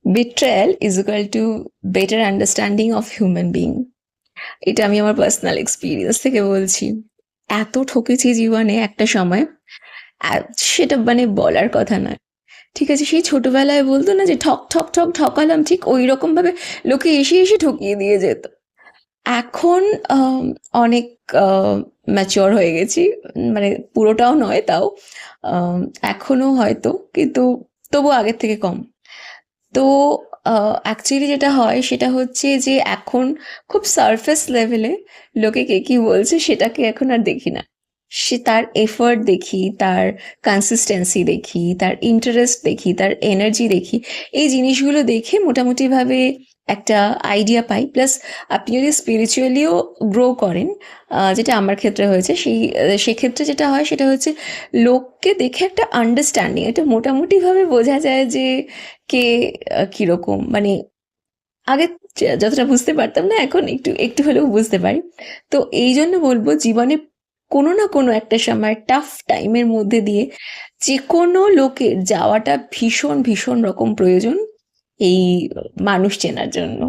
Betrayal is equal to better understanding of human being. এটা আমি আমার পার্সোনাল এক্সপিরিয়েন্স থেকে বলছি। এত ঠকেছি জীবনে একটা সময়, আর সেটা মানে বলার কথা নয়। ঠিক আছে, সেই ছোটবেলায় বলতো না যে ঠক ঠক ঠক ঠকালাম, ঠিক ওই রকম ভাবে লোকে এসে এসে ঠকিয়ে দিয়ে যেত। এখন অনেক ম্যাচিওর হয়ে গেছি, মানে পুরোটাও নয় তাও, এখনো হয়তো, কিন্তু তবু আগের থেকে কম। তো অ্যাকচুয়ালি যেটা হয় সেটা হচ্ছে যে এখন খুব সারফেস লেভেলে লোকে কে কি বলছে সেটাকে এখন আর দেখি না। সে তার এফর্ট দেখি, তার কনসিস্টেন্সি দেখি, তার ইন্টারেস্ট দেখি, তার এনার্জি দেখি। এই জিনিসগুলো দেখে মোটামুটিভাবে একটা আইডিয়া পাই। প্লাস আপনি যদি স্পিরিচুয়ালিও গ্রো করেন, যেটা আমার ক্ষেত্রে হয়েছে, সেক্ষেত্রে যেটা হয় সেটা হচ্ছে লোককে দেখে একটা আন্ডারস্ট্যান্ডিং, এটা মোটামুটিভাবে বোঝা যায় যে কে কিরকম, মানে আগে যতটা বুঝতে পারতাম না, এখন একটু একটু হলেও বুঝতে পারি। তো এই জন্য বলবো, জীবনে কোনো না কোনো একটা সময় টাফ টাইমের মধ্যে দিয়ে যে কোনো লোকের যাওয়াটা ভীষণ ভীষণ রকম প্রয়োজন এই মানুষ চেনার জন্য।